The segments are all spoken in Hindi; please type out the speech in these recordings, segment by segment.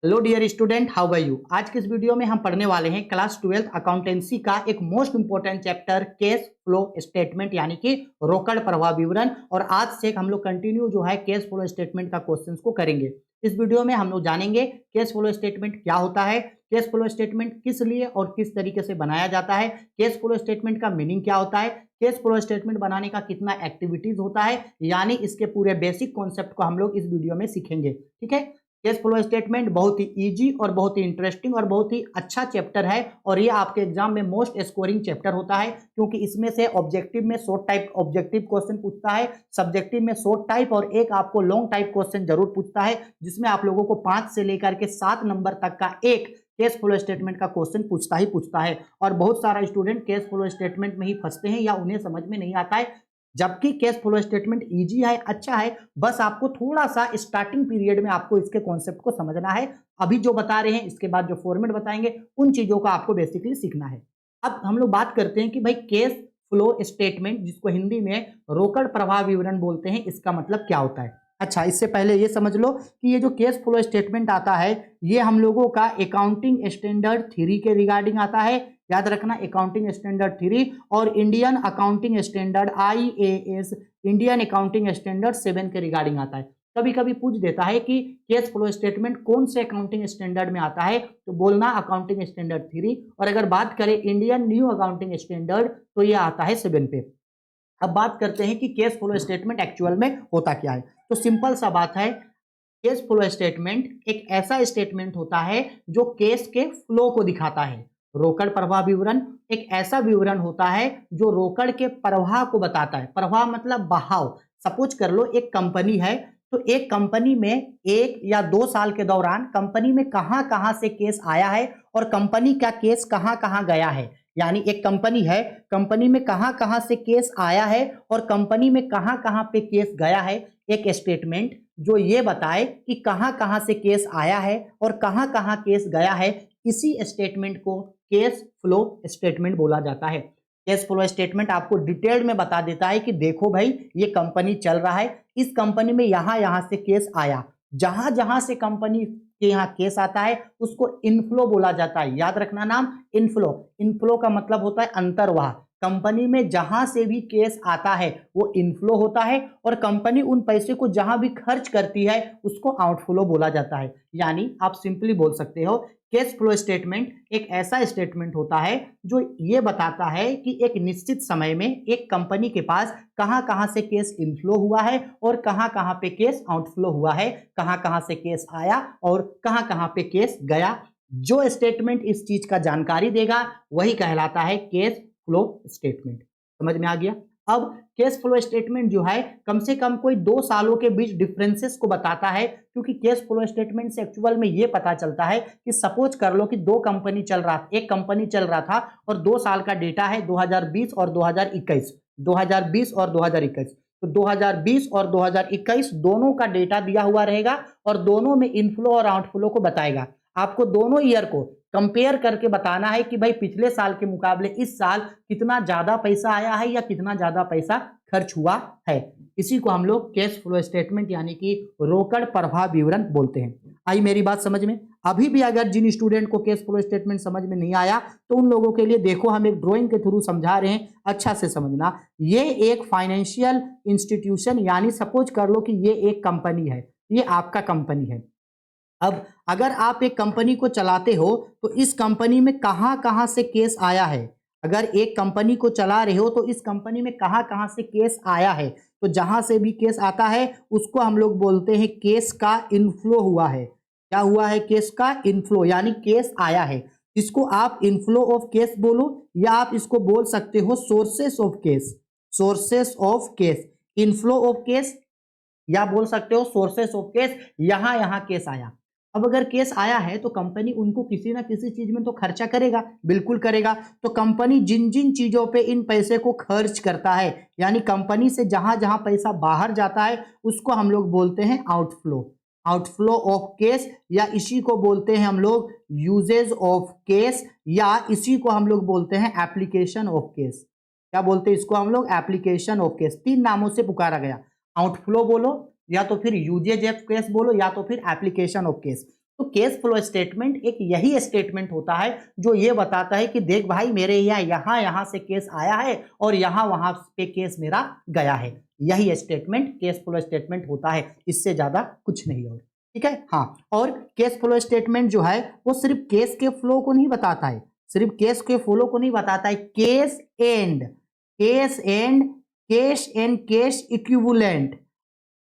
Hello dear student, how are you. आज के इस वीडियो में हम पढ़ने वाले हैं क्लास 12 अकाउंटेंसी का एक most important chapter cash flow statement यानी कि रोकड़ प्रवाह विवरण। और आज से हम लोग कंटिन्यू जो है केस फ्लो स्टेटमेंट का क्वेश्चंस को करेंगे। इस वीडियो में हम लोग जानेंगे केस फ्लो स्टेटमेंट क्या होता है, केस फ्लो स्टेटमेंट किस लिए और किस तरीके से बनाया जाता है, केस फ्लो स्टेटमेंट का मीनिंग क्या होता है, केस फ्लो स्टेटमेंट बनाने का कितना एक्टिविटीज होता है, यानी इसके पूरे बेसिक कॉन्सेप्ट को हम लोग इस वीडियो में सीखेंगे। ठीक है। केस फ्लो स्टेटमेंट बहुत ही इजी और बहुत ही इंटरेस्टिंग और बहुत ही अच्छा चैप्टर है और ये आपके एग्जाम में मोस्ट स्कोरिंग चैप्टर होता है, क्योंकि इसमें से ऑब्जेक्टिव में शॉर्ट टाइप ऑब्जेक्टिव क्वेश्चन पूछता है, सब्जेक्टिव में शॉर्ट टाइप और एक आपको लॉन्ग टाइप क्वेश्चन जरूर पूछता है, जिसमें आप लोगों को 5 से लेकर के 7 नंबर तक का एक केस फ्लो स्टेटमेंट का क्वेश्चन पूछता है। और बहुत सारा स्टूडेंट केस फ्लो स्टेटमेंट में ही फंसते हैं या उन्हें समझ में नहीं आता है, जबकि केस फ्लो स्टेटमेंट इजी है, अच्छा है। बस आपको थोड़ा सा स्टार्टिंग पीरियड में आपको इसके कॉन्सेप्ट को समझना है। अभी जो बता रहे हैं इसके बाद जो फॉर्मेट बताएंगे उन चीजों का आपको बेसिकली सीखना है। अब हम लोग बात करते हैं कि भाई केस फ्लो स्टेटमेंट, जिसको हिंदी में रोकड़ प्रवाह विवरण बोलते हैं, इसका मतलब क्या होता है। अच्छा, इससे पहले ये समझ लो कि ये जो केस फ्लो स्टेटमेंट आता है ये हम लोगों का अकाउंटिंग स्टैंडर्ड 3 के रिगार्डिंग आता है। याद रखना, अकाउंटिंग स्टैंडर्ड 3 और Indian accounting standard IAS, Indian accounting standard 7 के रिगार्डिंग आता है। कभी कभी पूछ देता है कि केस फ्लो स्टेटमेंट कौन से अकाउंटिंग स्टैंडर्ड में आता है, तो बोलना अकाउंटिंग स्टैंडर्ड 3। और अगर बात करें इंडियन न्यू अकाउंटिंग स्टैंडर्ड तो ये आता है 7 पे। अब बात करते हैं कि केस फ्लो स्टेटमेंट एक्चुअल में होता क्या है। तो सिंपल सा बात है, केस फ्लो स्टेटमेंट एक ऐसा स्टेटमेंट होता है जो केस के फ्लो को दिखाता है। रोकड़ प्रवाह विवरण एक ऐसा विवरण होता है जो रोकड़ के प्रवाह को बताता है। प्रवाह मतलब बहाव। सपोज कर लो एक कंपनी है, तो एक कंपनी में 1 या 2 साल के दौरान कंपनी में कहां कहां से केस आया है और कंपनी का केस कहां कहां गया है। यानी एक कंपनी है, कंपनी में कहां कहां से केस आया है और कंपनी में कहां कहां पे केस गया है। एक स्टेटमेंट जो ये बताए कि कहां कहां से केस आया है और कहां कहां केस गया है, इसी स्टेटमेंट को केस फ्लो स्टेटमेंट बोला जाता है। केस फ्लो स्टेटमेंट आपको डिटेल्ड में बता देता है कि देखो भाई, ये कंपनी चल रहा है, इस कंपनी में यहां यहां से केस आया। जहां जहां से कंपनी के यहाँ केस आता है उसको इनफ्लो बोला जाता है। याद रखना नाम इनफ्लो। इनफ्लो का मतलब होता है अंतर्वाह। कंपनी में जहां से भी केस आता है वो इनफ्लो होता है और कंपनी उन पैसे को जहां भी खर्च करती है उसको आउटफ्लो बोला जाता है। यानी आप सिंपली बोल सकते हो, केस फ्लो स्टेटमेंट एक ऐसा स्टेटमेंट होता है जो ये बताता है कि एक निश्चित समय में एक कंपनी के पास कहां कहां से केस इनफ्लो हुआ है और कहां कहां पे केस आउटफ्लो हुआ है, कहां कहां से केस आया और कहां कहां पे केस गया। जो स्टेटमेंट इस चीज का जानकारी देगा वही कहलाता है केस फ्लो स्टेटमेंट। समझ में आ गया। अब केस फ्लो स्टेटमेंट जो है कम से कम कोई 2 सालों के बीच डिफरेंसेस को बताता है, क्योंकि केस फ्लो स्टेटमेंट से एक्चुअल में ये पता चलता है कि सपोज कर लो कि एक कंपनी चल रहा था और 2 साल का डेटा है 2020 और 2021, 2020 और 2021। तो 2020 और 2021 दोनों का डेटा दिया हुआ रहेगा और दोनों में इनफ्लो और आउटफ्लो को बताएगा। आपको दोनों ईयर को कंपेयर करके बताना है कि भाई पिछले साल के मुकाबले इस साल कितना ज्यादा पैसा आया है या कितना ज्यादा पैसा खर्च हुआ है। इसी को हम लोग कैश फ्लो स्टेटमेंट यानी कि रोकड़ प्रवाह विवरण बोलते हैं। आई मेरी बात समझ में। अभी भी अगर जिन स्टूडेंट को कैश फ्लो स्टेटमेंट समझ में नहीं आया तो उन लोगों के लिए देखो, हम एक ड्राइंग के थ्रू समझा रहे हैं, अच्छा से समझना। ये एक फाइनेंशियल इंस्टीट्यूशन, यानी सपोज कर लो कि ये एक कंपनी है, ये आपका कंपनी है। अब अगर आप एक कंपनी को चलाते हो तो इस कंपनी में कहां कहां से केस आया है। अगर एक कंपनी को चला रहे हो तो इस कंपनी में कहां कहां से केस आया है, तो जहां से भी केस आता है उसको हम लोग बोलते हैं केस का इनफ्लो हुआ है। क्या हुआ है? केस का इनफ्लो, यानी केस आया है। इसको आप इनफ्लो ऑफ केस बोलो या आप इसको बोल सकते हो sources of case. Sources of case, inflow of case, या बोल सकते हो सोर्सेस ऑफ केस, यहां यहां केस आया। अब अगर केस आया है तो कंपनी उनको किसी ना किसी चीज में तो खर्चा करेगा, बिल्कुल करेगा। तो कंपनी जिन जिन चीजों पे इन पैसे को खर्च करता है, यानी कंपनी से जहां जहां पैसा बाहर जाता है उसको हम लोग बोलते हैं आउटफ्लो। आउटफ्लो ऑफ केस, या इसी को बोलते हैं हम लोग यूजेज ऑफ केस, या इसी को हम लोग बोलते हैं एप्लीकेशन ऑफ केस। क्या बोलते हैं इसको हम लोग? Application of case. 3 नामों से पुकारा गया, आउटफ्लो बोलो या तो फिर यूजेज ऑफ केस बोलो या तो फिर एप्लीकेशन ऑफ केस। तो केस फ्लो स्टेटमेंट एक यही स्टेटमेंट होता है जो ये बताता है कि देख भाई मेरे यहाँ यहां से केस आया है और यहाँ वहां पे केस मेरा गया है। यही स्टेटमेंट केस फ्लो स्टेटमेंट होता है, इससे ज्यादा कुछ नहीं। और ठीक है, हाँ, और केस फ्लो स्टेटमेंट जो है वो सिर्फ केस के फ्लो को नहीं बताता है, सिर्फ केस के फ्लो को नहीं बताता है, case and case equivalent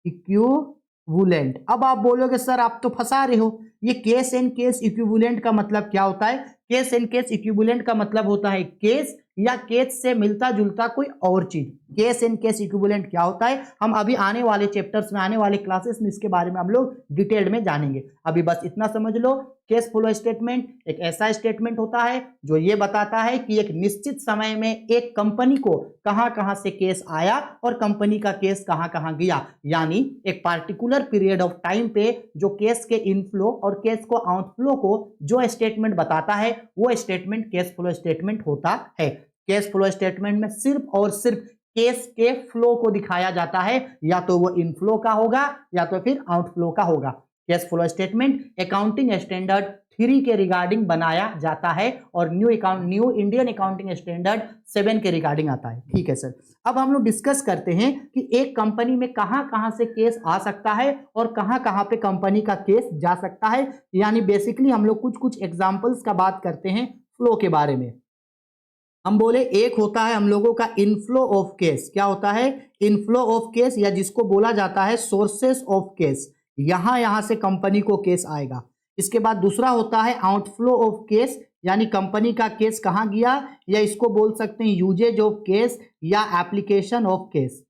equivalent. अब आप बोलोगे सर आप तो फंसा रहे हो, ये केस एंड केस इक्विवेलेंट का मतलब क्या होता है? केस एंड केस इक्विवेलेंट का मतलब होता है केस या केस से मिलता जुलता कोई और चीज। केस एंड केस इक्विवेलेंट क्या होता है, हम अभी आने वाले चैप्टर्स में, आने वाले क्लासेस में इसके बारे में हम लोग डिटेल में जानेंगे। अभी बस इतना समझ लो, केस फ्लो स्टेटमेंट एक ऐसा स्टेटमेंट होता है जो ये बताता है कि एक निश्चित समय में एक कंपनी को कहां कहां से केस आया और कंपनी का केस कहां कहां गया, यानी एक पार्टिकुलर पीरियड ऑफ टाइम पे जो केस के इनफ्लो और केस को आउटफ्लो को जो स्टेटमेंट बताता है वो स्टेटमेंट केस फ्लो स्टेटमेंट होता है। केस फ्लो स्टेटमेंट में सिर्फ और सिर्फ केस के फ्लो को दिखाया जाता है, या तो वो इनफ्लो का होगा या तो फिर आउटफ्लो का होगा। Cash flow statement accounting standard 3 के रिगार्डिंग बनाया जाता है और न्यू इंडियन अकाउंटिंग स्टैंडर्ड 7 के रिगार्डिंग आता है। ठीक है सर, अब हम लोग डिस्कस करते हैं कि एक कंपनी में कहां कहां से केस आ सकता है और कहां कहां पे कंपनी का केस जा सकता है। यानी बेसिकली हम लोग कुछ कुछ एग्जांपल्स का बात करते हैं फ्लो के बारे में। हम बोले एक होता है हम लोगों का इनफ्लो ऑफ केस। क्या होता है? इनफ्लो ऑफ केस, या जिसको बोला जाता है सोर्सेस ऑफ केस। यहां से कंपनी को केस आएगा। इसके बाद दूसरा होता है आउटफ्लो ऑफ केस, यानी कंपनी का केस कहां गया, या इसको बोल सकते हैं यूजेज ऑफ केस या एप्लीकेशन ऑफ केस।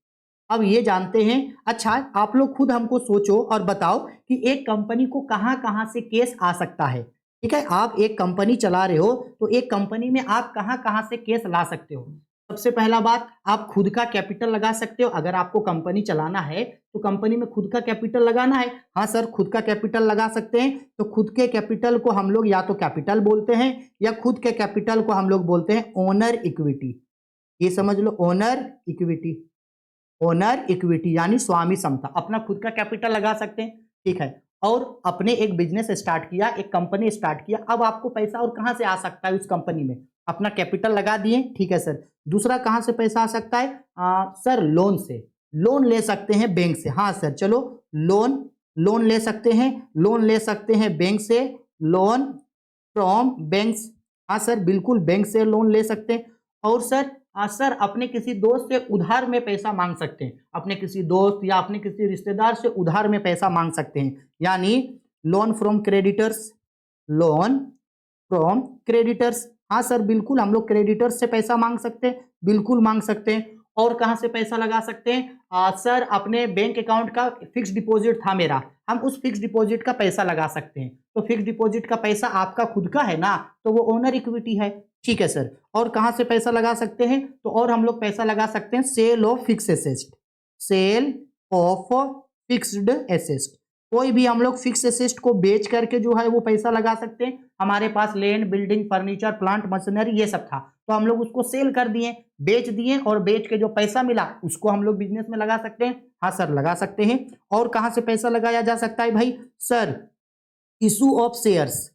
अब ये जानते हैं। अच्छा, आप लोग खुद हमको सोचो और बताओ कि एक कंपनी को कहां कहां से केस आ सकता है। ठीक है, आप एक कंपनी चला रहे हो तो एक कंपनी में आप कहां कहां से केस ला सकते हो। सबसे पहला बात, आप खुद का कैपिटल लगा सकते हो। अगर आपको कंपनी चलाना है तो कंपनी में खुद का कैपिटल लगाना है। हाँ सर, खुद का कैपिटल लगा सकते हैं। तो खुद के कैपिटल को हम लोग या तो कैपिटल बोलते हैं या खुद के कैपिटल को हम लोग बोलते हैं ओनर इक्विटी। ये समझ लो, ओनर इक्विटी। ओनर इक्विटी यानी स्वामी समता, अपना खुद का कैपिटल लगा सकते हैं। ठीक है, और अपने एक बिजनेस स्टार्ट किया, एक कंपनी स्टार्ट किया। अब आपको पैसा और कहां से आ सकता है उस कंपनी में? अपना कैपिटल लगा दिए, ठीक है सर। दूसरा कहां से पैसा आ सकता है? सर लोन से, लोन ले सकते हैं बैंक से। हाँ सर, चलो लोन ले सकते हैं, लोन ले सकते हैं बैंक से, लोन फ्रॉम बैंक्स। हाँ सर, बिल्कुल बैंक से लोन ले सकते हैं। और सर अपने किसी दोस्त से उधार में पैसा मांग सकते हैं। अपने किसी दोस्त या अपने किसी रिश्तेदार से उधार में पैसा मांग सकते हैं, यानी loan from creditors. Loan from creditors, हाँ सर बिल्कुल, हम लोग क्रेडिटर्स से पैसा मांग सकते हैं, बिल्कुल मांग सकते हैं। और कहां से पैसा लगा सकते हैं? सर अपने बैंक अकाउंट का फिक्स डिपॉजिट था मेरा, हम उस फिक्स डिपॉजिट का पैसा लगा सकते हैं। तो फिक्स डिपॉजिट का पैसा आपका खुद का है ना, तो वो ओनर इक्विटी है। ठीक है सर, और कहां से पैसा लगा सकते हैं? तो और हम लोग पैसा लगा सकते हैं sale of fix asset. Sale of fixed asset, कोई भी हम लोग फिक्स एसेट को बेच करके जो है वो पैसा लगा सकते हैं। हमारे पास land, building, furniture, plant, machinery ये सब था, तो हम लोग उसको सेल कर दिए, बेच दिए, और बेच के जो पैसा मिला उसको हम लोग बिजनेस में लगा सकते हैं। हाँ सर, लगा सकते हैं। और कहां से पैसा लगाया जा सकता है भाई? Sir issue of shares.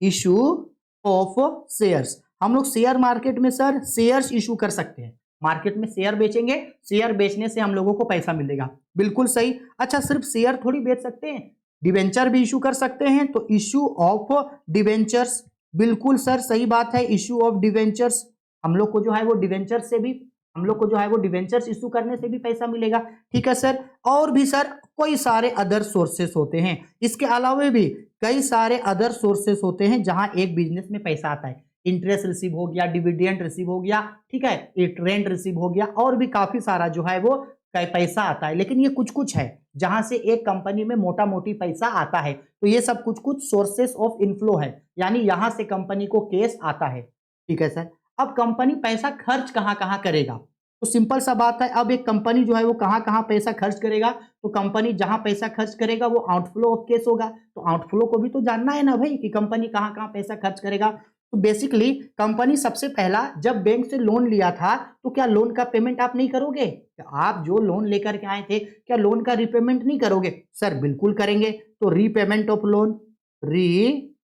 Issue of shares, हम लोग शेयर मार्केट में सर शेयर्स इशू कर सकते हैं। मार्केट में शेयर बेचेंगे, शेयर बेचने से हम लोगों को पैसा मिलेगा। बिल्कुल सही। अच्छा, सिर्फ शेयर थोड़ी बेच सकते हैं, डिवेंचर भी इशू कर सकते हैं, तो इशू ऑफ डिवेंचर्स। बिल्कुल सर, सही बात है, इशू ऑफ डिवेंचर्स। हम लोग को जो है वो डिवेंचर से भी, हम लोग को जो है वो डिवेंचर्स इशू करने से भी पैसा मिलेगा। ठीक है सर, और भी सर कई सारे अदर सोर्सेस होते हैं। इसके अलावा भी कई सारे अदर सोर्सेस होते हैं जहां एक बिजनेस में पैसा आता है। इंटरेस्ट रिसीव हो गया, डिविडेंड रिसीव हो गया, ठीक है, रेंट रिसीव हो गया, और भी काफी सारा जो है वो पैसा आता है। लेकिन ये कुछ कुछ है जहां से एक कंपनी में मोटा मोटी पैसा आता है। तो ये सब कुछ कुछ सोर्सेस ऑफ इनफ्लो है, यानी यहां से कंपनी को केस आता है। ठीक है सर, अब कंपनी पैसा खर्च कहां कहां करेगा? तो सिंपल सा बात है, अब एक कंपनी जो है वो कहां कहां पैसा खर्च करेगा? तो कंपनी जहां पैसा खर्च करेगा वो आउटफ्लो ऑफ केस होगा। तो आउटफ्लो को भी तो जानना है ना भाई कि कंपनी कहां कहां पैसा खर्च करेगा। तो बेसिकली कंपनी सबसे पहला जब बैंक से लोन लिया था तो क्या लोन का पेमेंट आप नहीं करोगे? आप जो लोन लेकर के आए थे क्या लोन का रीपेमेंट नहीं करोगे? सर बिल्कुल करेंगे। तो repayment of loan, repayment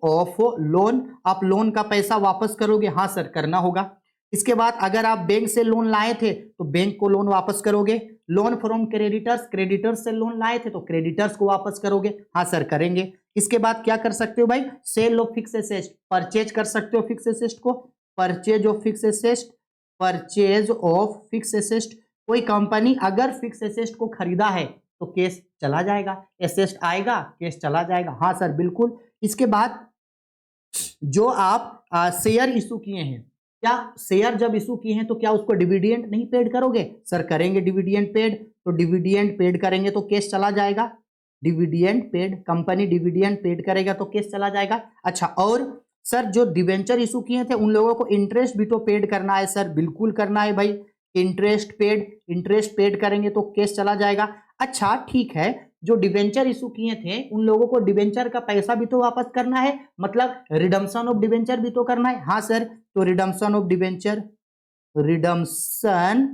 of loan, आप लोन का पैसा वापस करोगे? हाँ सर, करना होगा। इसके बाद अगर आप बैंक से लोन लाए थे तो बैंक को लोन वापस करोगे। लोन फ्रॉम क्रेडिटर्स, क्रेडिटर्स से लोन लाए थे तो क्रेडिटर्स को वापस करोगे। हाँ सर, करेंगे। इसके बाद क्या कर सकते हो भाई? Sale of fix asset, purchase कर सकते हो फिक्स एसेट को। Purchase of fix asset, purchase of fix asset. कोई कंपनी अगर फिक्स एसेट को खरीदा है तो केस चला जाएगा, एसेट आएगा, केस चला जाएगा। हाँ सर, बिल्कुल। इसके बाद जो आप शेयर इशू किए हैं, क्या शेयर जब इशू किए हैं तो क्या उसको डिविडेंड नहीं पेड करोगे? सर, करेंगे डिविडेंड पेड। तो डिविडेंड पेड करेंगे तो केस चला जाएगा। Dividend paid, company dividend paid करेगा तो केस चला जाएगा। अच्छा, और सर जो डिवेंचर इशू किए थे उन लोगों को इंटरेस्ट भी तो पेड करना है। सर, बिल्कुल करना है भाई, इंटरेस्ट पेड। इंटरेस्ट पेड करेंगे तो केस चला जाएगा। अच्छा, ठीक है, जो डिवेंचर इशू किए थे उन लोगों को डिवेंचर का पैसा भी तो वापस करना है, मतलब रिडम्पशन ऑफ डिवेंचर भी तो करना है। हाँ सर, तो redemption of debenture, redemption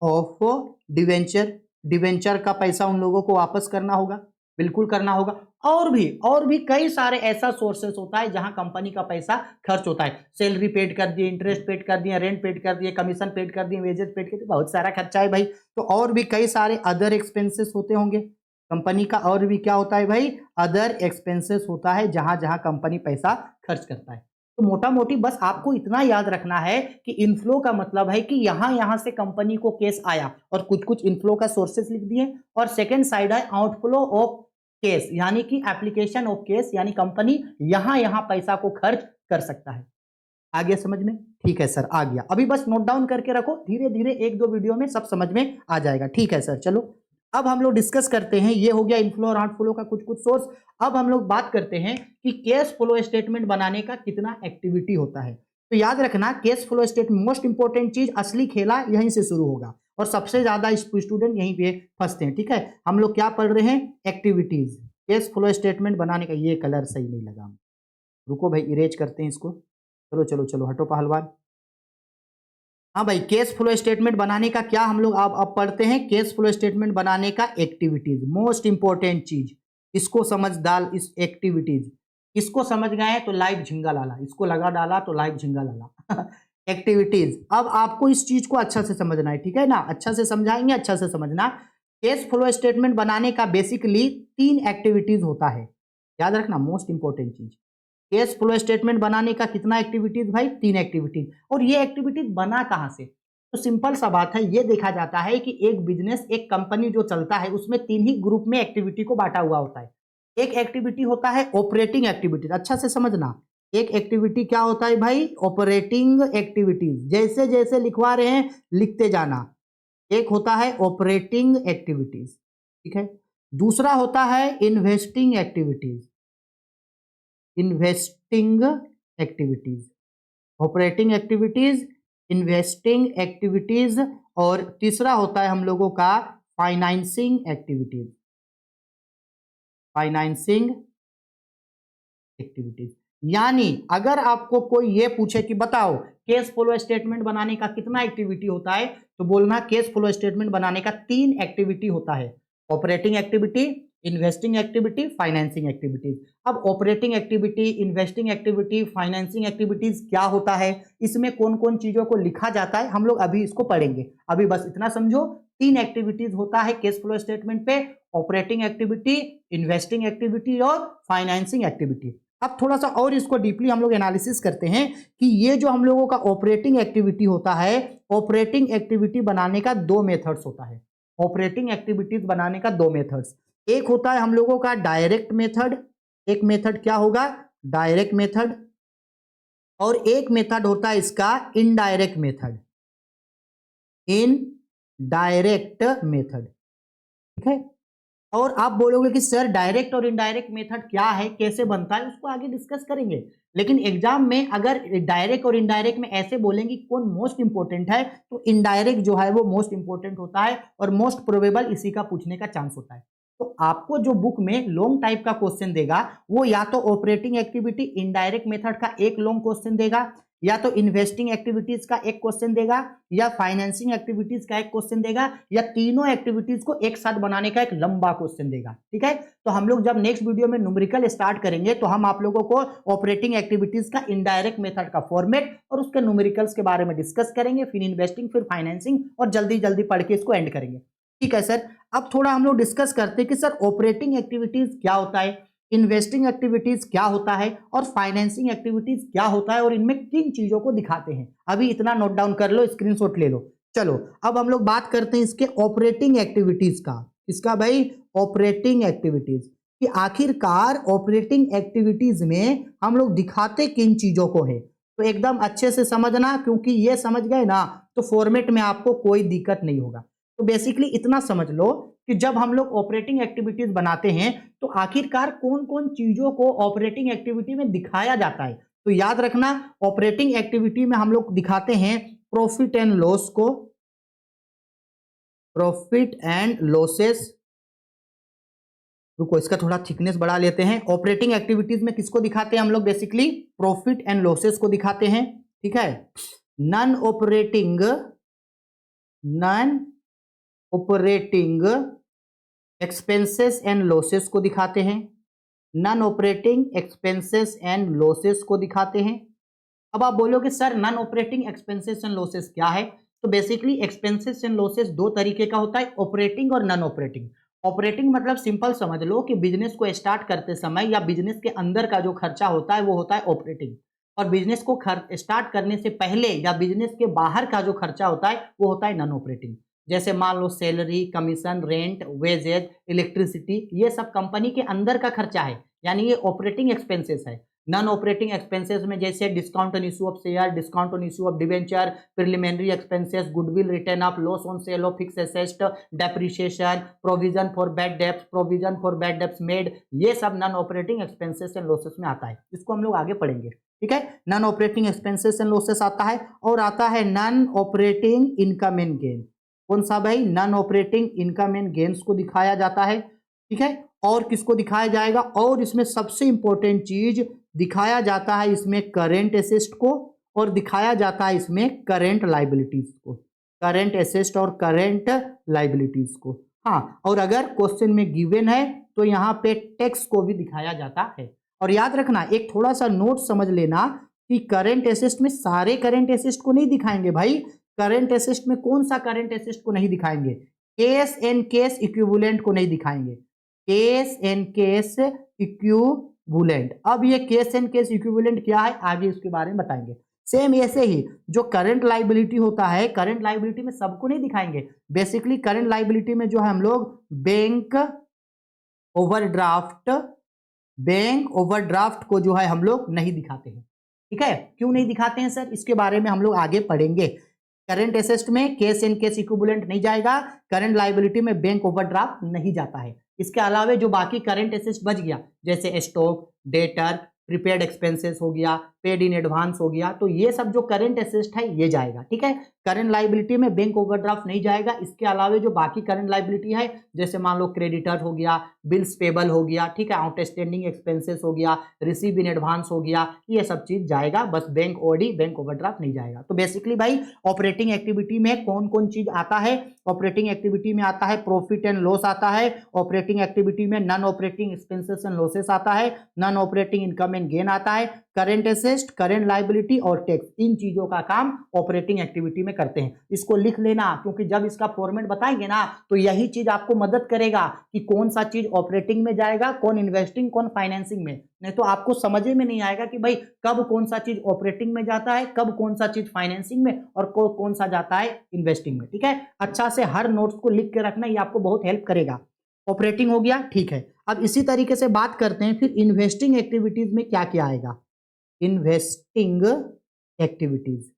of debenture, debenture का पैसा उन लोगों को वापस करना होगा, बिल्कुल करना होगा। और भी कई सारे ऐसा सोर्सेस होता है जहां कंपनी का पैसा खर्च होता है। सैलरी पेड कर दिए, इंटरेस्ट पेड कर दिए, रेंट पेड कर दिए, कमीशन पेड कर दिए, वेजेस पेड कर दिए, बहुत सारा खर्चा है भाई। तो और भी कई सारे अदर एक्सपेंसेस होते होंगे कंपनी का। और भी क्या होता है भाई? अदर एक्सपेंसेस होता है जहां जहां कंपनी पैसा खर्च करता है। तो मोटा मोटी बस आपको इतना याद रखना है कि इनफ्लो का मतलब है कि यहां से कंपनी को केस आया और कुछ कुछ इनफ्लो का सोर्सेस लिख दिए, और सेकेंड साइड है आउटफ्लो ऑफ केस, यानी कि एप्लीकेशन ऑफ केस, यानी कंपनी यहां पैसा को खर्च कर सकता है। आ गया समझ में? ठीक है सर, आ गया। अभी बस नोट डाउन करके रखो, धीरे धीरे एक दो वीडियो में सब समझ में आ जाएगा। ठीक है सर, चलो अब हम लोग डिस्कस करते हैं। ये हो गया इनफ्लो और आउटफ्लो का कुछ कुछ सोर्स। अब हम लोग बात करते हैं कि कैश फ्लो स्टेटमेंट बनाने का कितना एक्टिविटी होता है। तो याद रखना, cash flow statement most important चीज, असली खेला यहीं से शुरू होगा और सबसे ज्यादा स्टूडेंट यहीं पे फंसते हैं। ठीक है, हम लोग क्या पढ़ रहे हैं? एक्टिविटीज। कैश फ्लो स्टेटमेंट बनाने का, ये कलर सही नहीं लगा, रुको भाई, इरेज करते हैं इसको। चलो चलो चलो, हटो पहलवान। हाँ भाई, कैश फ्लो स्टेटमेंट बनाने का क्या हम लोग अब पढ़ते हैं? कैश फ्लो स्टेटमेंट बनाने का एक्टिविटीज, मोस्ट इंपॉर्टेंट चीज। इसको समझ डाल, इस एक्टिविटीज इसको समझ गए तो लाइव झिंगा लाला, इसको लगा डाला तो लाइव झिंगा लाला। एक्टिविटीज, अब आपको इस चीज को अच्छा से समझना है, ठीक है ना? अच्छा से समझाएंगे, अच्छा से समझना। कैश फ्लो स्टेटमेंट बनाने का बेसिकली 3 एक्टिविटीज होता है, याद रखना, मोस्ट इंपॉर्टेंट चीज। कैश फ्लो स्टेटमेंट बनाने का कितना एक्टिविटीज भाई? 3 एक्टिविटीज। और ये एक्टिविटीज बना कहां से? तो सिंपल सा बात है, ये देखा जाता है कि एक बिजनेस, एक कंपनी जो चलता है उसमें 3 ही ग्रुप में एक्टिविटी को बांटा हुआ होता है। एक एक्टिविटी होता है ऑपरेटिंग एक्टिविटीज, अच्छा से समझना। एक एक्टिविटी क्या होता है भाई? Operating activities. जैसे जैसे लिखवा रहे हैं लिखते जाना। एक होता है ऑपरेटिंग एक्टिविटीज, ठीक है। दूसरा होता है investing activities, investing activities, operating activities, investing activities, और तीसरा होता है हम लोगों का फाइनेंसिंग एक्टिविटीज, फाइनेंसिंग एक्टिविटीज। यानी अगर आपको कोई ये पूछे कि बताओ कैश फ्लो स्टेटमेंट बनाने का कितना एक्टिविटी होता है, तो बोलना कैश फ्लो स्टेटमेंट बनाने का 3 एक्टिविटी होता है। Operating activity, investing activity, financing activities. अब operating activity, investing activity, financing activities क्या होता है, इसमें कौन कौन चीजों को लिखा जाता है, हम लोग अभी इसको पढ़ेंगे। अभी बस इतना समझो, 3 एक्टिविटीज होता है कैश फ्लो स्टेटमेंट पे, ऑपरेटिंग एक्टिविटी, इन्वेस्टिंग एक्टिविटी और फाइनेंसिंग एक्टिविटी। अब थोड़ा सा और इसको डीपली हम लोग एनालिसिस करते हैं कि ये जो हम लोगों का ऑपरेटिंग एक्टिविटी होता है, ऑपरेटिंग एक्टिविटी बनाने का 2 मेथड्स होता है। ऑपरेटिंग एक्टिविटीज बनाने का 2 मेथड्स, एक होता है हम लोगों का डायरेक्ट मेथड, एक मेथड क्या होगा? डायरेक्ट मेथड, और एक मेथड होता है इसका इनडायरेक्ट मेथड, इनडायरेक्ट मेथड, ठीक है। और आप बोलोगे कि सर डायरेक्ट और इनडायरेक्ट मेथड क्या है, कैसे बनता है, उसको आगे डिस्कस करेंगे। लेकिन एग्जाम में अगर डायरेक्ट और इनडायरेक्ट में ऐसे बोलेंगे कौन मोस्ट इंपॉर्टेंट है, तो इनडायरेक्ट जो है वो मोस्ट इंपॉर्टेंट होता है और मोस्ट प्रोबेबल इसी का पूछने का चांस होता है। तो आपको जो बुक में लॉन्ग टाइप का क्वेश्चन देगा वो या तो ऑपरेटिंग एक्टिविटी इनडायरेक्ट मेथड का एक लॉन्ग क्वेश्चन देगा, या तो इन्वेस्टिंग एक्टिविटीज का एक क्वेश्चन देगा, या फाइनेंसिंग एक्टिविटीज का एक क्वेश्चन देगा, या तीनों एक्टिविटीज को एक साथ बनाने का एक लंबा क्वेश्चन देगा। ठीक है, तो हम लोग जब नेक्स्ट वीडियो में न्यूमेरिकल स्टार्ट करेंगे तो हम आप लोगों को ऑपरेटिंग एक्टिविटीज का इनडायरेक्ट मेथड का फॉर्मेट और उसके न्यूमेरिकल्स के बारे में डिस्कस करेंगे, फिर इन्वेस्टिंग, फिर फाइनेंसिंग, और जल्दी जल्दी पढ़ के इसको एंड करेंगे। ठीक है सर, अब थोड़ा हम लोग डिस्कस करते हैं कि सर ऑपरेटिंग एक्टिविटीज क्या होता है, इन्वेस्टिंग एक्टिविटीज क्या होता है, और फाइनेंसिंग एक्टिविटीज क्या होता है, और इनमें किन चीजों को दिखाते हैं। अभी इतना नोट डाउन कर लो, स्क्रीनशॉट ले लो। चलो अब हम लोग बात करते हैं इसके ऑपरेटिंग एक्टिविटीज का। इसका भाई ऑपरेटिंग एक्टिविटीज कि आखिरकार ऑपरेटिंग एक्टिविटीज में हम लोग दिखाते किन चीजों को है। तो एकदम अच्छे से समझना, क्योंकि ये समझ गए ना तो फॉर्मेट में आपको कोई दिक्कत नहीं होगा। तो बेसिकली इतना समझ लो कि जब हम लोग ऑपरेटिंग एक्टिविटीज बनाते हैं तो आखिरकार कौन कौन चीजों को ऑपरेटिंग एक्टिविटी में दिखाया जाता है। तो याद रखना, ऑपरेटिंग एक्टिविटी में हम लोग दिखाते हैं प्रॉफिट एंड लॉस को, प्रॉफिट एंड लॉसेस। रुको, इसका थोड़ा थिकनेस बढ़ा लेते हैं। ऑपरेटिंग एक्टिविटीज में किसको दिखाते हैं हम लोग? बेसिकली प्रॉफिट एंड लॉसेस को दिखाते हैं। ठीक है, non operating expenses and losses को दिखाते हैं। Non operating expenses and losses को दिखाते हैं। अब आप बोलोगे sir non operating expenses and losses क्या है? तो बेसिकली एक्सपेंसेस एंड लॉसेस दो तरीके का होता है, ऑपरेटिंग और नॉन ऑपरेटिंग। ऑपरेटिंग मतलब सिंपल समझ लो कि बिजनेस को स्टार्ट करते समय या बिजनेस के अंदर का जो खर्चा होता है वो होता है ऑपरेटिंग, और बिजनेस को स्टार्ट करने से पहले या बिजनेस के बाहर का जो खर्चा होता है वो होता है नॉन ऑपरेटिंग। जैसे मान लो salary, commission, rent, wages, electricity, ये सब कंपनी के अंदर का खर्चा है, यानी ये ऑपरेटिंग एक्सपेंसेस है। नॉन ऑपरेटिंग एक्सपेंसेस में जैसे discount on issue of share, discount on issue of debenture, preliminary expenses, goodwill return of, loss on sale of fix asset, depreciation, provision for bad debts, provision for bad debts made, ये सब non operating expenses and losses में आता है। इसको हम लोग आगे पढ़ेंगे। ठीक है, non operating expenses and losses आता है, और आता है non operating income and gain. कौन सा भाई? Non operating income and gains को दिखाया जाता है। ठीक है, और किसको दिखाया जाएगा? और इसमें सबसे इंपॉर्टेंट चीज दिखाया जाता है इसमें करेंट एसेट को, और दिखाया जाता है इसमें करेंट लाइबिलिटीज को, करेंट एसेट और करेंट लाइबिलिटीज को। हाँ, और अगर क्वेश्चन में गिवन है तो यहाँ पे टैक्स को भी दिखाया जाता है। और याद रखना, एक थोड़ा सा नोट समझ लेना कि करेंट एसेट में सारे करेंट एसेट को नहीं दिखाएंगे भाई। करेंट एसेट में कौन सा करेंट एसेट को नहीं दिखाएंगे? केस एंड केस इक्विवेलेंट को नहीं दिखाएंगे, केस एंड केस इक्विवेलेंट। अब ये केस एंड केस इक्विवेलेंट क्या है आगे इसके बारे में बताएंगे। सेम ऐसे ही जो करंट लाइबिलिटी होता है, करंट लाइबिलिटी में सबको नहीं दिखाएंगे। बेसिकली करंट लाइबिलिटी में जो है हम लोग बैंक ओवरड्राफ्ट, बैंक ओवरड्राफ्ट को जो है हम लोग नहीं दिखाते हैं। ठीक है, क्यों नहीं दिखाते हैं सर? इसके बारे में हम लोग आगे पढ़ेंगे। करंट एसेट में केस एंड केस इक्विवेलेंट नहीं जाएगा, करंट लायबिलिटी में बैंक ओवरड्राफ्ट नहीं जाता है। इसके अलावा जो बाकी करंट एसेट बच गया, जैसे स्टॉक, डेटर, प्रीपेड एक्सपेंसेस हो गया, पेड इन एडवांस हो गया, तो ये सब जो करंट एसेट है ये जाएगा। ठीक है, करंट लायबिलिटी में बैंक ओवरड्राफ्ट नहीं जाएगा। इसके अलावा जो बाकी करंट लायबिलिटी है, जैसे मान लो क्रेडिटर हो गया, बिल्स पेबल हो गया, ठीक है, आउटस्टैंडिंग एक्सपेंसेस हो गया, रिसीव इन एडवांस हो गया, ये सब चीज जाएगा। बस बैंक ओडी, बैंक ओवरड्राफ्ट नहीं जाएगा। तो बेसिकली भाई ऑपरेटिंग एक्टिविटी में कौन कौन चीज आता है? ऑपरेटिंग एक्टिविटी में आता है प्रॉफिट एंड लॉस आता है, ऑपरेटिंग एक्टिविटी में non operating expenses and losses आता है, non operating income and gain आता है, करंट एसेट, करंट लायबिलिटी और टैक्स, इन चीजों का काम ऑपरेटिंग एक्टिविटी में करते हैं। इसको लिख लेना, क्योंकि जब इसका फॉर्मेट बताएंगे ना तो यही चीज आपको मदद करेगा कि कौन सा चीज ऑपरेटिंग में जाएगा, कौन इन्वेस्टिंग, कौन फाइनेंसिंग में। नहीं तो आपको समझ में नहीं आएगा कि भाई कब कौन सा चीज ऑपरेटिंग में जाता है, कब कौन सा चीज फाइनेंसिंग में, और कौन सा जाता है इन्वेस्टिंग में। ठीक है, अच्छा से हर नोट्स को लिख के रखना, ये आपको बहुत हेल्प करेगा। ऑपरेटिंग हो गया, ठीक है। अब इसी तरीके से बात करते हैं फिर इन्वेस्टिंग एक्टिविटीज में क्या क्या आएगा। इन्वेस्टिंग एक्टिविटीज,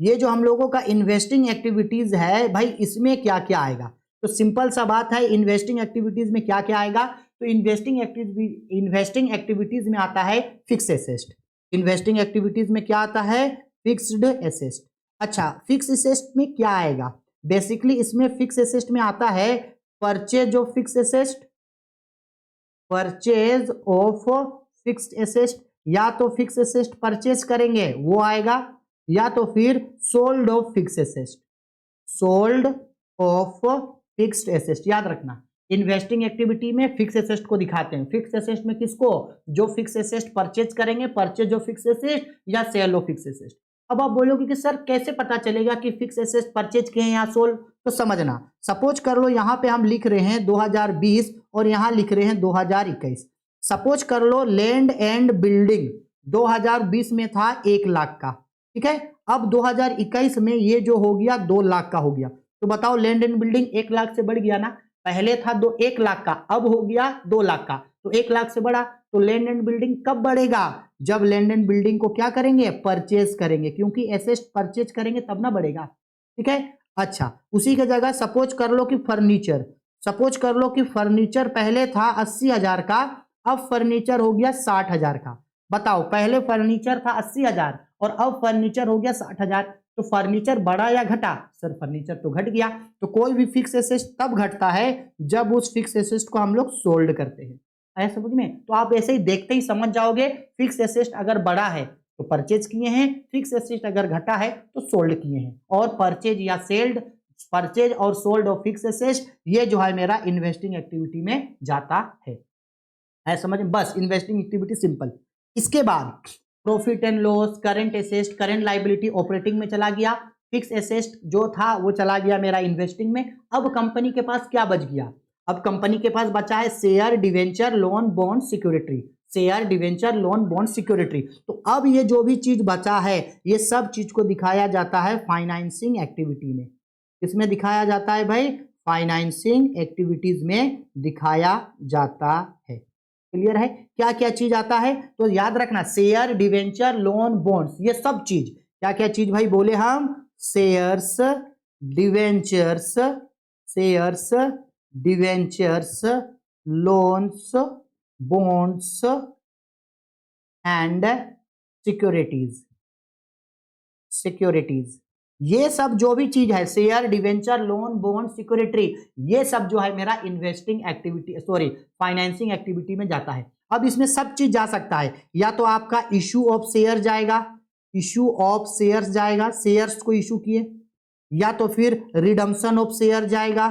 ये जो हम लोगों का इन्वेस्टिंग एक्टिविटीज है भाई, इसमें क्या क्या आएगा? तो सिंपल सा बात है, इन्वेस्टिंग एक्टिविटीज में क्या क्या आएगा? तो इन्वेस्टिंग एक्टिविटीज में आता है फिक्स एसेट। इन्वेस्टिंग एक्टिविटीज में क्या आता है? Fixed asset. अच्छा, फिक्स एसेट में क्या आएगा? बेसिकली इसमें फिक्स एसेट में आता है purchase of fix asset, purchase of fixed asset, या तो फिक्स एसेट परचेज करेंगे वो आएगा, या तो फिर sold off fix asset, sold off fixed asset. याद रखना इन्वेस्टिंग एक्टिविटी में फिक्स एसेट को दिखाते हैं। फिक्स एसेट में किसको? जो फिक्स एसेट परचेज करेंगे, परचेज ऑफ फिक्स एसेट या सेल ऑफ फिक्स एसेट। अब आप बोलोगे कि सर कैसे पता चलेगा कि फिक्स एसेट परचेज किए हैं या सोल्ड? तो समझना, सपोज कर लो यहां पे हम लिख रहे हैं 2020 और यहां लिख रहे हैं 2021। सपोज कर लो लैंड एंड बिल्डिंग 2020 में था 1 लाख का, ठीक है। अब 2021 में ये जो हो गया 2 लाख का हो गया। तो बताओ लैंड एंड बिल्डिंग 1 लाख से बढ़ गया ना, पहले था 1 लाख का, अब हो गया 2 लाख का, तो 1 लाख से बढ़ा। तो लैंड एंड बिल्डिंग कब बढ़ेगा? जब लैंड एंड बिल्डिंग को क्या करेंगे? परचेज करेंगे, क्योंकि एसेट परचेज करेंगे तब ना बढ़ेगा, ठीक है। अच्छा, उसी की जगह सपोज कर लो कि फर्नीचर, सपोज कर लो कि फर्नीचर पहले था 80,000 का, अब फर्नीचर हो गया 60,000 का। बताओ पहले फर्नीचर था 80,000 और अब फर्नीचर हो गया 60,000, तो फर्नीचर बढ़ा या घटा? सर फर्नीचर तो घट गया। तो कोई भी फिक्स एसेट तब घटता है जब उस फिक्स एसेट को हम लोग सोल्ड करते हैं। आया समझ में? तो आप ऐसे ही देखते ही समझ जाओगे, फिक्स एसेट अगर बढ़ा है तो परचेज किए हैं, फिक्स एसेट अगर घटा है तो सोल्ड किए हैं। और परचेज या सेल्ड, परचेज और सोल्ड ऑफ फिक्स एसेट ये जो है मेरा इन्वेस्टिंग एक्टिविटी में जाता है। समझ में? बस इन्वेस्टिंग एक्टिविटी सिंपल। इसके बाद profit and loss, current asset, current liability operating में चला गया, फिक्स एसेट जो था वो चला गया मेरा इन्वेस्टिंग में। अब कंपनी के पास क्या बच गया? अब कंपनी के पास बचा है share, debenture, loan, bond, security. Share, debenture, loan, bond, security. तो अब ये जो भी चीज बचा है ये सब चीज को दिखाया जाता है फाइनेंसिंग एक्टिविटी में। किसमें दिखाया जाता है भाई? फाइनेंसिंग एक्टिविटीज में दिखाया जाता है। क्लियर है? क्या क्या चीज आता है? तो याद रखना शेयर, डिवेंचर, लोन, बॉन्ड्स, ये सब चीज क्या क्या चीज भाई बोले हम? Shares, debentures, shares, debentures, loans, bonds and securities. Securities ये सब जो भी चीज है, share, debenture, loan, bond, security, ये सब जो है मेरा investing activity, sorry financing activity में जाता है। अब इसमें सब चीज जा सकता है, या तो आपका इशू ऑफ शेयर जाएगा, इशू ऑफ शेयर्स जाएगा, शेयर्स को इशू किए, या तो फिर रिडम्पशन ऑफ शेयर जाएगा,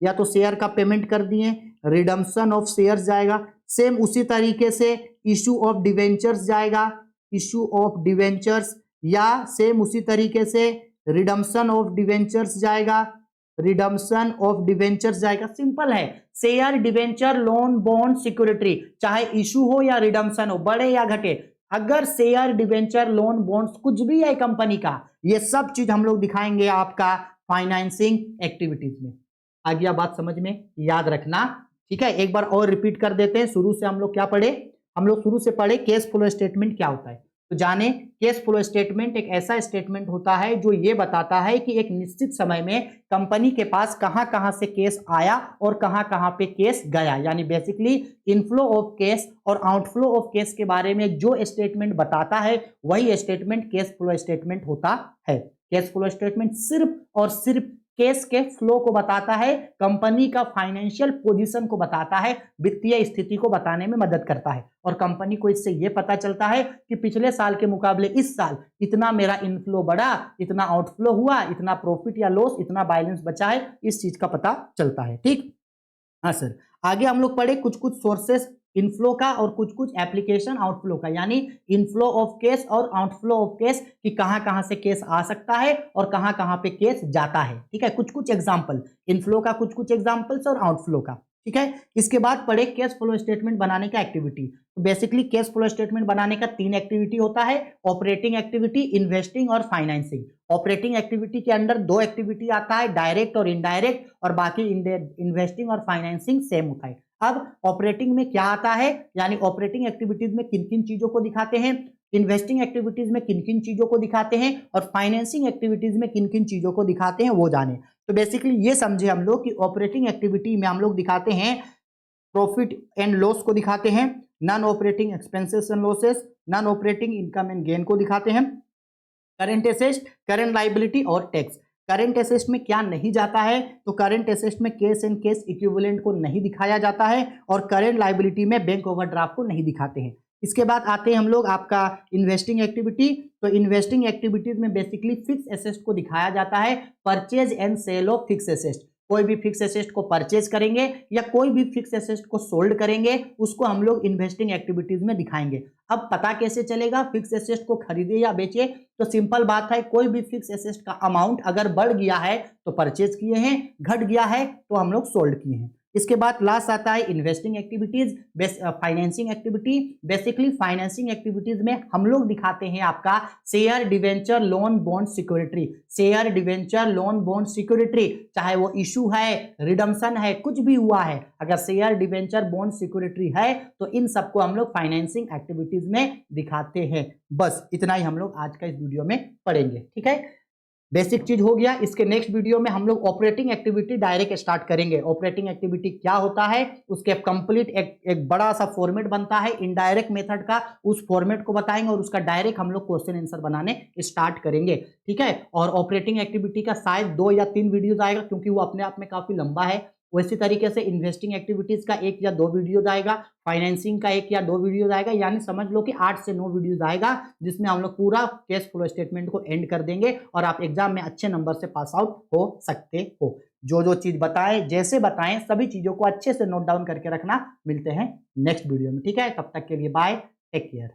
या तो शेयर का पेमेंट कर दिए, रिडम्पशन ऑफ शेयर्स जाएगा। सेम उसी तरीके से इशू ऑफ डिवेंचर्स जाएगा, इशू ऑफ डिवेंचर्स, या सेम उसी तरीके से रिडम्पशन ऑफ डिवेंचर्स जाएगा, रिडम्पशन ऑफ डिवेंचर्स जाएगा। सिंपल है, share, debenture, loan, bond, security, चाहे इशू हो या रिडम्पशन हो, बढ़े या घटे, अगर शेयर, डिवेंचर, लोन, बॉन्ड्स कुछ भी है कंपनी का, ये सब चीज हम लोग दिखाएंगे आपका फाइनेंसिंग एक्टिविटीज में। आ गया बात समझ में? याद रखना, ठीक है। एक बार और रिपीट कर देते हैं, शुरू से हम लोग क्या पढ़े? हम लोग शुरू से पढ़े कैश फ्लो स्टेटमेंट क्या होता है। तो जाने, कैश फ्लो स्टेटमेंट एक ऐसा स्टेटमेंट होता है जो ये बताता है कि एक निश्चित समय में कंपनी के पास कहां कहां से केस आया और कहां कहां पे केस गया, यानी बेसिकली इनफ्लो ऑफ केस और आउटफ्लो ऑफ केस के बारे में जो स्टेटमेंट बताता है वही स्टेटमेंट कैश फ्लो स्टेटमेंट होता है। कैश फ्लो स्टेटमेंट सिर्फ और सिर्फ केस के फ्लो को बताता है, कंपनी का फाइनेंशियल पोजीशन को बताता है, वित्तीय स्थिति को बताने में मदद करता है। और कंपनी को इससे यह पता चलता है कि पिछले साल के मुकाबले इस साल इतना मेरा इनफ्लो बढ़ा, इतना आउटफ्लो हुआ, इतना प्रॉफिट या लॉस, इतना बैलेंस बचा है, इस चीज का पता चलता है। ठीक, हाँ सर। आगे हम लोग पढ़े कुछ कुछ सोर्सेस इनफ्लो का और कुछ कुछ एप्लीकेशन आउटफ्लो का, यानी इनफ्लो ऑफ केस और आउटफ्लो ऑफ केस कि कहां कहां से केस आ सकता है और कहां कहां पे केस जाता है। ठीक है, कुछ कुछ एग्जांपल इनफ्लो का, कुछ कुछ एग्जांपल्स और आउटफ्लो का। ठीक है, इसके बाद पढ़े कैश फ्लो स्टेटमेंट बनाने का एक्टिविटी। तो बेसिकली कैश फ्लो स्टेटमेंट बनाने का 3 एक्टिविटी होता है, ऑपरेटिंग एक्टिविटी, इन्वेस्टिंग और फाइनेंसिंग। ऑपरेटिंग एक्टिविटी के अंदर 2 एक्टिविटी आता है, डायरेक्ट और इनडायरेक्ट, और बाकी इन्वेस्टिंग और फाइनेंसिंग सेम होता है। अब ऑपरेटिंग में क्या आता है, यानी ऑपरेटिंग एक्टिविटीज में किन किन चीजों को दिखाते हैं, इन्वेस्टिंग एक्टिविटीज में किन किन चीजों को दिखाते हैं, और फाइनेंसिंग एक्टिविटीज में किन किन चीजों को दिखाते हैं, वो जाने। तो बेसिकली ये समझे हम लोग कि ऑपरेटिंग एक्टिविटी में हम लोग दिखाते हैं प्रॉफिट एंड लॉस को दिखाते हैं, non operating expenses and losses, non operating income and gain को दिखाते हैं, करंट एसेट, करंट लायबिलिटी और टैक्स। करंट एसेट में क्या नहीं जाता है, तो करंट एसेट में कैश एंड कैश इक्विवेलेंट को नहीं दिखाया जाता है, और करंट लायबिलिटी में बैंक ओवरड्राफ्ट को नहीं दिखाते हैं। इसके बाद आते हैं हम लोग आपका इन्वेस्टिंग एक्टिविटी। तो इन्वेस्टिंग एक्टिविटीज में बेसिकली फिक्स एसेट को दिखाया जाता है, purchase and sale of fix asset. कोई भी फिक्स एसेट को परचेज करेंगे या कोई भी फिक्स एसेट को सोल्ड करेंगे, उसको हम लोग इन्वेस्टिंग एक्टिविटीज में दिखाएंगे। अब पता कैसे चलेगा फिक्स एसेट को खरीदे या बेचे? तो सिंपल बात है, कोई भी फिक्स एसेट का अमाउंट अगर बढ़ गया है तो परचेज किए हैं, घट गया है तो हम लोग सोल्ड किए हैं। इसके बाद लास्ट आता है investing activities, financing activity. Basically financing activities में हम लोग दिखाते हैं आपका share debenture loan bond security. Share debenture loan bond security, चाहे वो इशू है, रिडम्पशन है, कुछ भी हुआ है, अगर शेयर डिवेंचर बॉन्ड सिक्योरिटी है तो इन सबको हम लोग फाइनेंसिंग एक्टिविटीज में दिखाते हैं। बस इतना ही हम लोग आज का इस वीडियो में पढ़ेंगे। ठीक है, बेसिक चीज हो गया। इसके नेक्स्ट वीडियो में हम लोग ऑपरेटिंग एक्टिविटी डायरेक्ट स्टार्ट करेंगे। ऑपरेटिंग एक्टिविटी क्या होता है, उसके कंप्लीट एक बड़ा सा फॉर्मेट बनता है इनडायरेक्ट मेथड का, उस फॉर्मेट को बताएंगे और उसका डायरेक्ट हम लोग क्वेश्चन आंसर बनाने स्टार्ट करेंगे। ठीक है, और ऑपरेटिंग एक्टिविटी का शायद 2 या 3 वीडियोज आएगा क्योंकि वो अपने आप में काफी लंबा है। वैसी तरीके से इन्वेस्टिंग एक्टिविटीज का 1 या 2 वीडियोज आएगा, फाइनेंसिंग का 1 या 2 वीडियोज आएगा, यानी समझ लो कि 8 से 9 वीडियोज आएगा, जिसमें हम लोग पूरा कैश फ्लो स्टेटमेंट को एंड कर देंगे और आप एग्जाम में अच्छे नंबर से पास आउट हो सकते हो। जो जो चीज बताएं, जैसे बताएं, सभी चीजों को अच्छे से नोट डाउन करके रखना। मिलते हैं नेक्स्ट वीडियो में। ठीक है, तब तक के लिए बाय, टेक केयर।